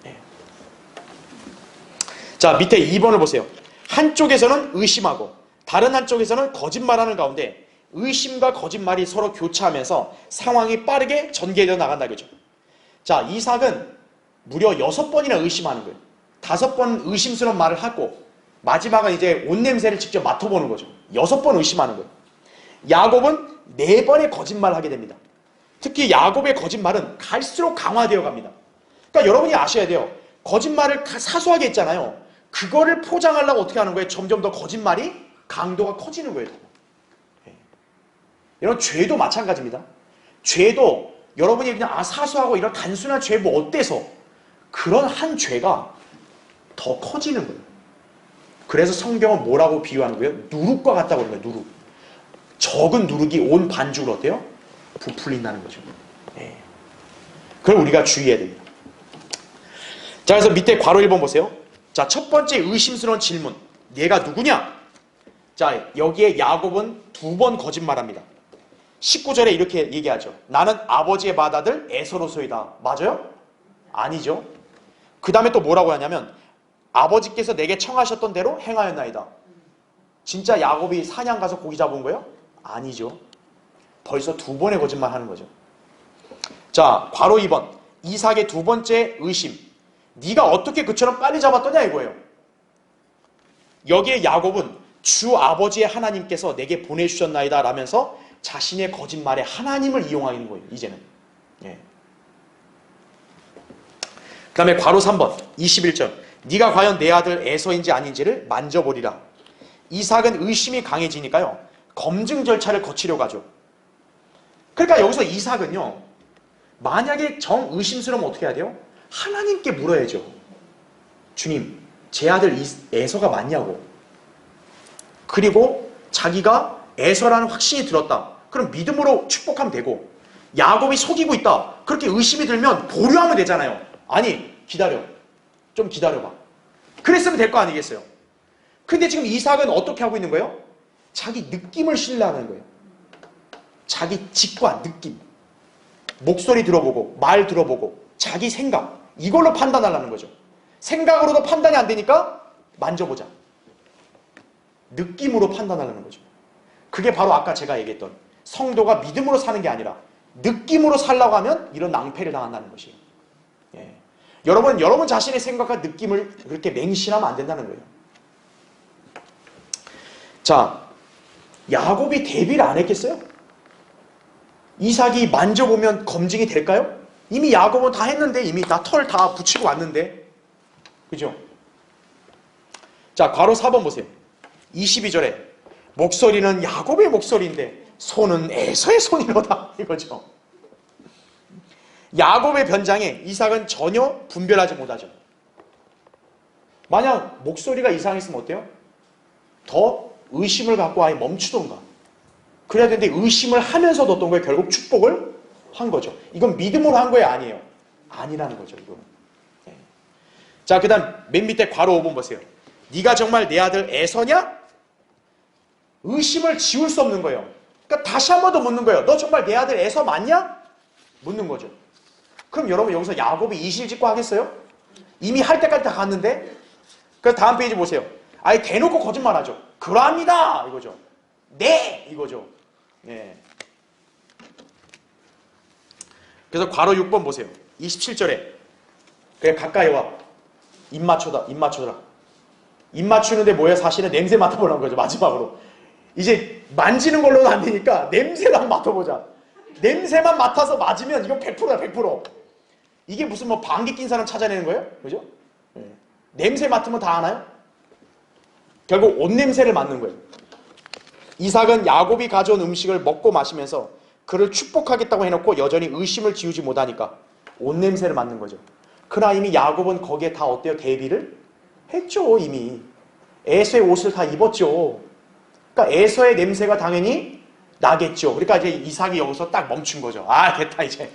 예. 자 밑에 2번을 보세요. 한쪽에서는 의심하고 다른 한쪽에서는 거짓말하는 가운데 의심과 거짓말이 서로 교차하면서 상황이 빠르게 전개되어 나간다 이거죠. 자 이삭은 무려 6번이나 의심하는 거예요. 5번 의심스러운 말을 하고 마지막은 이제 옷 냄새를 직접 맡아보는 거죠. 6번 의심하는 거예요. 야곱은 4번의 거짓말을 하게 됩니다. 특히 야곱의 거짓말은 갈수록 강화되어 갑니다. 그러니까 여러분이 아셔야 돼요. 거짓말을 사소하게 했잖아요. 그거를 포장하려고 어떻게 하는 거예요? 점점 더 거짓말이 강도가 커지는 거예요. 여러분 죄도 마찬가지입니다. 죄도 여러분이 그냥 사소하고 이런 단순한 죄 뭐 어때서 그런 한 죄가 더 커지는 거예요. 그래서 성경은 뭐라고 비유하는 거예요? 누룩과 같다고 그러는 거예요. 누룩. 적은 누룩이 온 반죽을 어때요? 부풀린다는 거죠. 네. 그걸 우리가 주의해야 됩니다. 자 그래서 밑에 괄호 1번 보세요. 자 첫 번째 의심스러운 질문. 얘가 누구냐? 자 여기에 야곱은 2번 거짓말합니다. 19절에 이렇게 얘기하죠. 나는 아버지의 맏아들 에서로소이다. 맞아요? 아니죠. 그 다음에 또 뭐라고 하냐면 아버지께서 내게 청하셨던 대로 행하였나이다. 진짜 야곱이 사냥 가서 고기 잡은 거예요? 아니죠. 벌써 2번의 거짓말 하는 거죠. 자 괄호 2번 이삭의 2번째 의심. 네가 어떻게 그처럼 빨리 잡았더냐 이거예요. 여기에 야곱은 주 아버지의 하나님께서 내게 보내주셨나이다 라면서 자신의 거짓말에 하나님을 이용하는 거예요. 이제는. 예. 그 다음에 괄호 3번 21절 네가 과연 내 아들 에서인지 아닌지를 만져보리라. 이삭은 의심이 강해지니까요. 검증 절차를 거치려고 하죠. 그러니까 여기서 이삭은요. 만약에 정 의심스러우면 어떻게 해야 돼요? 하나님께 물어야죠. 주님 제 아들 에서가 맞냐고. 그리고 자기가 에서라는 확신이 들었다. 그럼 믿음으로 축복하면 되고 야곱이 속이고 있다. 그렇게 의심이 들면 보류하면 되잖아요. 아니 기다려. 좀 기다려봐. 그랬으면 될 거 아니겠어요. 근데 지금 이삭은 어떻게 하고 있는 거예요? 자기 느낌을 신뢰하는 거예요. 자기 직관, 느낌. 목소리 들어보고 말 들어보고 자기 생각. 이걸로 판단하려는 거죠. 생각으로도 판단이 안 되니까 만져보자. 느낌으로 판단하려는 거죠. 그게 바로 아까 제가 얘기했던 성도가 믿음으로 사는 게 아니라 느낌으로 살라고 하면 이런 낭패를 당한다는 것이에요. 예. 여러분 자신의 생각과 느낌을 그렇게 맹신하면 안 된다는 거예요. 자, 야곱이 대비를 안 했겠어요? 이삭이 만져보면 검증이 될까요? 이미 야곱은 다 했는데 이미 다 털 다 붙이고 왔는데 그죠? 자, 괄호 4번 보세요. 22절에 목소리는 야곱의 목소리인데 손은 에서의 손이로다 이거죠. 야곱의 변장에 이삭은 전혀 분별하지 못하죠. 만약 목소리가 이상했으면 어때요? 더 의심을 갖고 아예 멈추던가. 그래야 되는데 의심을 하면서도 어떤 거예요? 결국 축복을 한 거죠. 이건 믿음으로 한 거예요? 아니에요? 아니라는 거죠. 이거는. 네. 자, 그 다음 맨 밑에 괄호 5번 보세요. 네가 정말 내 아들 에서냐? 의심을 지울 수 없는 거예요. 그러니까 다시 한 번 더 묻는 거예요. 너 정말 내 아들 에서 맞냐? 묻는 거죠. 그럼 여러분 여기서 야곱이 이실직고 하겠어요? 이미 할 때까지 다 갔는데? 그래서 다음 페이지 보세요. 아예 대놓고 거짓말하죠. 그러합니다 이거죠. 네 이거죠. 네. 그래서 괄호 6번 보세요. 27절에 그래 가까이 와. 입 맞춰라. 입 맞추는데 뭐예요? 사실은 냄새 맡아보라는 거죠. 마지막으로. 이제 만지는 걸로는 안 되니까 냄새를 한번 맡아보자. 냄새만 맡아서 맞으면 이건 100%야 100%. 이게 무슨 뭐 방귀 낀 사람 찾아내는 거예요? 그죠? 네. 냄새 맡으면 다 아나요? 결국 옷 냄새를 맡는 거예요. 이삭은 야곱이 가져온 음식을 먹고 마시면서 그를 축복하겠다고 해놓고 여전히 의심을 지우지 못하니까 옷 냄새를 맡는 거죠. 그러나 이미 야곱은 거기에 다 어때요? 대비를 했죠. 이미 에서의 옷을 다 입었죠. 그러니까 에서의 냄새가 당연히 나겠죠. 그러니까 이제 이삭이 여기서 딱 멈춘 거죠. 아 됐다 이제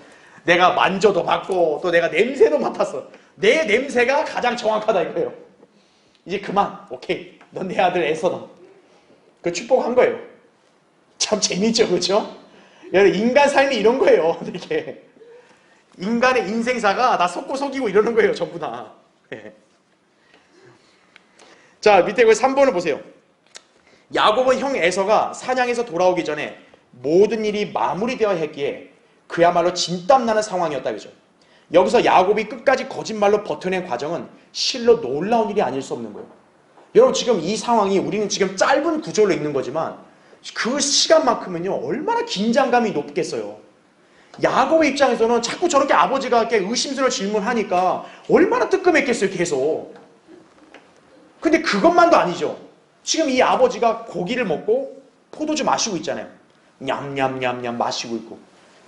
내가 만져도 봤고 또 내가 냄새도 맡았어. 내 냄새가 가장 정확하다 이거예요. 이제 그만. 오케이. 넌 내 아들 에서다. 그 축복한 거예요. 참 재밌죠, 그렇죠? 인간 삶이 이런 거예요. 이렇게 인간의 인생사가 다 속고 속이고 이러는 거예요, 전부 다. 네. 자, 밑에 그 3번을 보세요. 야곱은 형 에서가 사냥에서 돌아오기 전에 모든 일이 마무리되어 했기에 그야말로 진땀나는 상황이었다, 그죠? 여기서 야곱이 끝까지 거짓말로 버텨낸 과정은 실로 놀라운 일이 아닐 수 없는 거예요. 여러분 지금 이 상황이 우리는 지금 짧은 구절로 읽는 거지만 그 시간만큼은요 얼마나 긴장감이 높겠어요. 야곱의 입장에서는 자꾸 저렇게 아버지가 이렇게 의심스러운 질문하니까 얼마나 뜨끔했겠어요 계속. 근데 그것만도 아니죠. 지금 이 아버지가 고기를 먹고 포도주 마시고 있잖아요. 냠냠냠냠 마시고 있고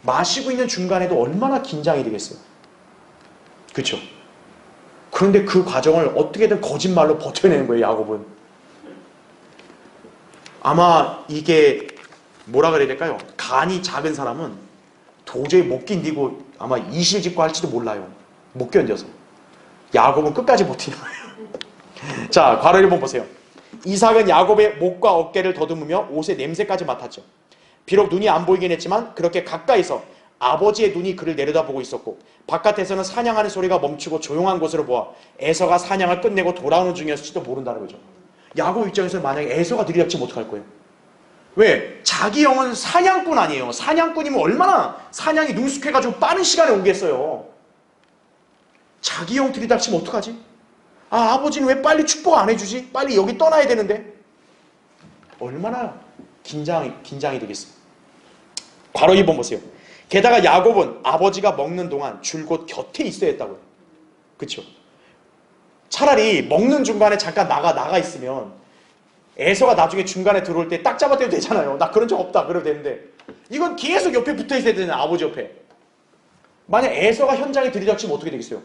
마시고 있는 중간에도 얼마나 긴장이 되겠어요. 그렇죠? 그런데 그 과정을 어떻게든 거짓말로 버텨내는 거예요, 야곱은. 아마 이게 뭐라 그래야 될까요? 간이 작은 사람은 도저히 못 견디고 아마 이실직고 할지도 몰라요. 못 견뎌서. 야곱은 끝까지 버티는 거예요. 자, 괄호 1번 보세요. 이삭은 야곱의 목과 어깨를 더듬으며 옷의 냄새까지 맡았죠. 비록 눈이 안 보이긴 했지만 그렇게 가까이서 아버지의 눈이 그를 내려다보고 있었고 바깥에서는 사냥하는 소리가 멈추고 조용한 곳으로 보아 에서가 사냥을 끝내고 돌아오는 중이었을지도 모른다는 거죠. 야곱 입장에서는 만약에 에서가 들이닥치면 어떡할 거예요? 왜? 자기 형은 사냥꾼 아니에요. 사냥꾼이면 얼마나 사냥이 능숙해가지고 빠른 시간에 오겠어요. 자기 형 들이닥치면 어떡하지? 아, 아버지는 왜 빨리 축복 안 해주지? 빨리 여기 떠나야 되는데. 얼마나 긴장이 되겠어요. 괄호 2번 보세요. 게다가 야곱은 아버지가 먹는 동안 줄곧 곁에 있어야 했다고요. 그렇죠? 차라리 먹는 중간에 잠깐 나가 있으면 에서가 나중에 중간에 들어올 때 딱 잡아대도 되잖아요. 나 그런 적 없다 그래도 되는데 이건 계속 옆에 붙어 있어야 되잖아요. 아버지 옆에. 만약 에서가 현장에 들이닥치면 어떻게 되겠어요?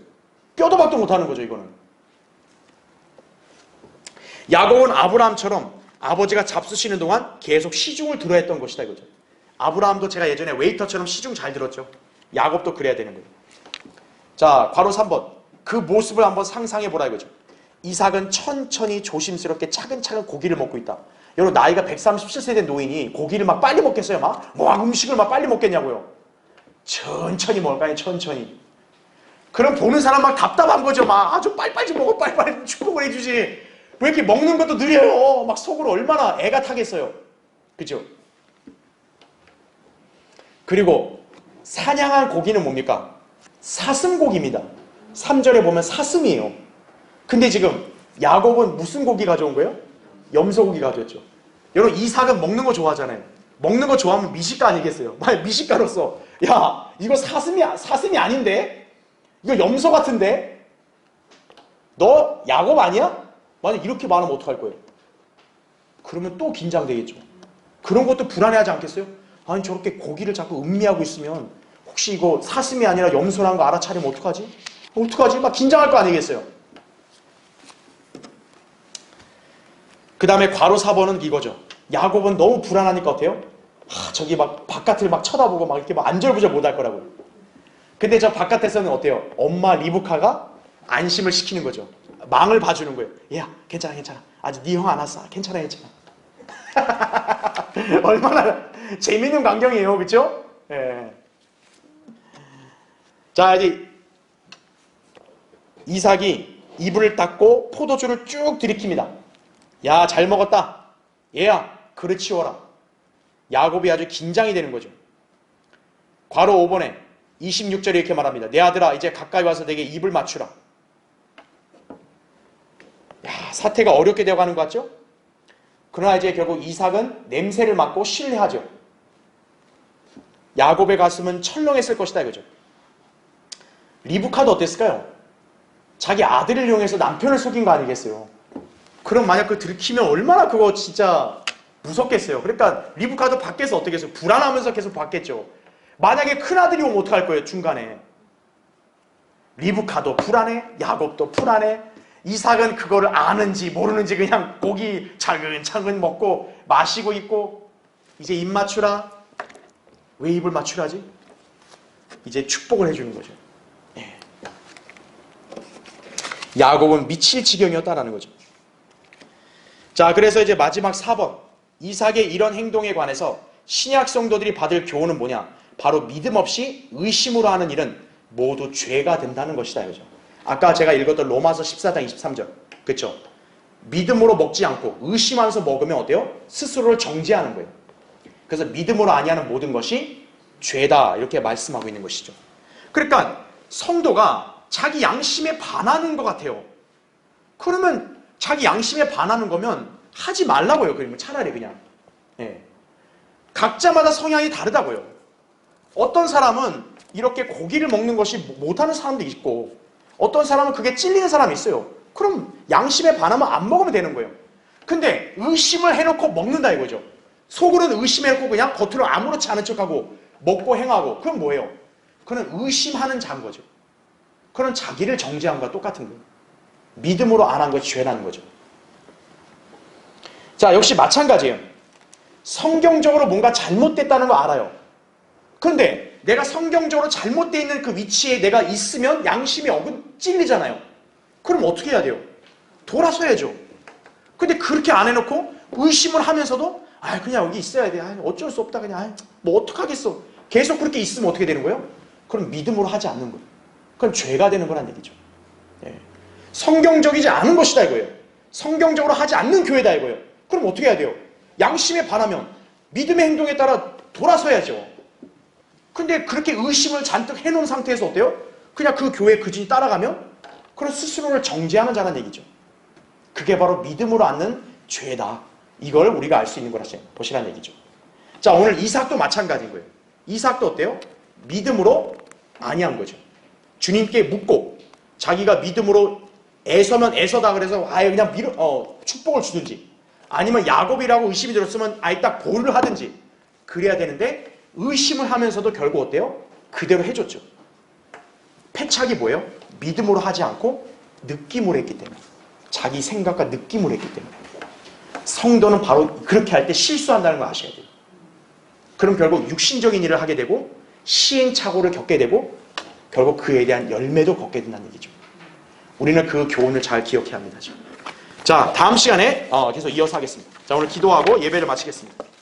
뼈도 박도 못하는 거죠. 이거는. 야곱은 아브라함처럼 아버지가 잡수시는 동안 계속 시중을 들어야 했던 것이다 이거죠. 아브라함도 제가 예전에 웨이터처럼 시중 잘 들었죠. 야곱도 그래야 되는 거예요. 자, 괄호 3번. 그 모습을 한번 상상해 보라 이거죠. 이삭은 천천히 조심스럽게 차근차근 고기를 먹고 있다. 여러분 나이가 137세 된 노인이 고기를 막 빨리 먹겠어요? 막 음식을 막 빨리 먹겠냐고요. 천천히 먹을 거 아니에요. 천천히. 그럼 보는 사람 막 답답한 거죠. 막 아주 빨리빨리 좀 먹어. 빨리빨리 축복을 해주지. 왜 이렇게 먹는 것도 느려요. 막 속으로 얼마나 애가 타겠어요. 그죠? 그리고 사냥한 고기는 뭡니까? 사슴고기입니다. 3절에 보면 사슴이에요. 근데 지금 야곱은 무슨 고기 가져온 거예요? 염소고기 가져왔죠. 여러분 이삭은 먹는 거 좋아하잖아요. 먹는 거 좋아하면 미식가 아니겠어요? 만약 미식가로서 야 이거 사슴이 아닌데? 이거 염소 같은데? 너 야곱 아니야? 만약 이렇게 말하면 어떡할 거예요? 그러면 또 긴장되겠죠. 그런 것도 불안해하지 않겠어요? 아니 저렇게 고기를 자꾸 음미하고 있으면 혹시 이거 사슴이 아니라 염소란 거 알아차리면 어떡하지? 어떡하지? 막 긴장할 거 아니겠어요? 그 다음에 괄호 4번은 이거죠. 야곱은 너무 불안하니까 어때요? 저기 막 바깥을 막 쳐다보고 막 이렇게 막 안절부절 못할 거라고. 근데 저 바깥에서는 어때요? 엄마 리브카가 안심을 시키는 거죠. 망을 봐주는 거예요. 야, 괜찮아, 괜찮아. 아직 네 형 안 왔어. 괜찮아, 괜찮아. 얼마나 재밌는 광경이에요, 그렇죠? 예. 자, 이제 이삭이 이불을 닦고 포도주를 쭉 들이킵니다. 야, 잘 먹었다. 얘야, 그릇 치워라. 야곱이 아주 긴장이 되는 거죠. 괄호 5번에 26절에 이렇게 말합니다. 내 아들아, 이제 가까이 와서 내게 입을 맞추라. 야, 사태가 어렵게 되어가는 것 같죠? 그러나 이제 결국 이삭은 냄새를 맡고 신뢰하죠. 야곱의 가슴은 철렁했을 것이다 이거죠. 리브카도 어땠을까요? 자기 아들을 이용해서 남편을 속인 거 아니겠어요? 그럼 만약 그 들키면 얼마나 그거 진짜 무섭겠어요. 그러니까 리브카도 밖에서 어떻게 했어요? 불안하면서 계속 봤겠죠. 만약에 큰아들이 오면 어떡할 거예요? 중간에. 리브카도 불안해, 야곱도 불안해. 이삭은 그거를 아는지 모르는지 그냥 고기 차근차근 먹고 마시고 있고, 이제 입 맞추라. 왜 입을 맞추라지? 이제 축복을 해주는 거죠. 예. 야곱은 미칠 지경이었다라는 거죠. 자, 그래서 이제 마지막 4번. 이삭의 이런 행동에 관해서 신약 성도들이 받을 교훈은 뭐냐? 바로 믿음 없이 의심으로 하는 일은 모두 죄가 된다는 것이다 이거죠. 아까 제가 읽었던 로마서 14장 23절. 그렇죠? 믿음으로 먹지 않고 의심하면서 먹으면 어때요? 스스로를 정죄하는 거예요. 그래서 믿음으로 아니하는 모든 것이 죄다 이렇게 말씀하고 있는 것이죠. 그러니까 성도가 자기 양심에 반하는 것 같아요. 그러면 자기 양심에 반하는 거면 하지 말라고요. 그러면 차라리 그냥. 예. 각자마다 성향이 다르다고요. 어떤 사람은 이렇게 고기를 먹는 것이 못하는 사람도 있고, 어떤 사람은 그게 찔리는 사람이 있어요. 그럼 양심에 반하면 안 먹으면 되는 거예요. 근데 의심을 해놓고 먹는다 이거죠. 속으로는 의심해놓고 그냥 겉으로 아무렇지 않은 척하고 먹고 행하고, 그럼 뭐예요? 그는 의심하는 자인 거죠. 그는 자기를 정죄한 것과 똑같은 거예요. 믿음으로 안 한 것이 죄라는 거죠. 자, 역시 마찬가지예요. 성경적으로 뭔가 잘못됐다는 거 알아요. 그런데 내가 성경적으로 잘못되어 있는 그 위치에 내가 있으면 양심이 찔리잖아요. 그럼 어떻게 해야 돼요? 돌아서야죠. 근데 그렇게 안 해놓고 의심을 하면서도 그냥 여기 있어야 돼. 어쩔 수 없다. 그냥 뭐 어떡하겠어. 계속 그렇게 있으면 어떻게 되는 거예요? 그럼 믿음으로 하지 않는 거예요. 그건 죄가 되는 거란 얘기죠. 예. 성경적이지 않은 것이다 이거예요. 성경적으로 하지 않는 교회다 이거예요. 그럼 어떻게 해야 돼요? 양심에 반하면 믿음의 행동에 따라 돌아서야죠. 근데 그렇게 의심을 잔뜩 해놓은 상태에서 어때요? 그냥 그 교회 그진이 따라가면 그런 스스로를 정죄하는 자라는 얘기죠. 그게 바로 믿음으로 않는 죄다. 이걸 우리가 알 수 있는 거라서 보시라는 얘기죠. 자, 오늘 이삭도 마찬가지인 거예요. 이삭도 어때요? 믿음으로 아니한 거죠. 주님께 묻고 자기가 믿음으로 애서면 애서다 그래서 그냥 축복을 주든지, 아니면 야곱이라고 의심이 들었으면 딱 보류를 하든지 그래야 되는데, 의심을 하면서도 결국 어때요? 그대로 해줬죠. 패착이 뭐예요? 믿음으로 하지 않고 느낌으로 했기 때문에, 자기 생각과 느낌으로 했기 때문에. 성도는 바로 그렇게 할 때 실수한다는 걸 아셔야 돼요. 그럼 결국 육신적인 일을 하게 되고 시행착오를 겪게 되고 결국 그에 대한 열매도 걷게 된다는 얘기죠. 우리는 그 교훈을 잘 기억해야 합니다. 자, 다음 시간에 계속 이어서 하겠습니다. 자, 오늘 기도하고 예배를 마치겠습니다.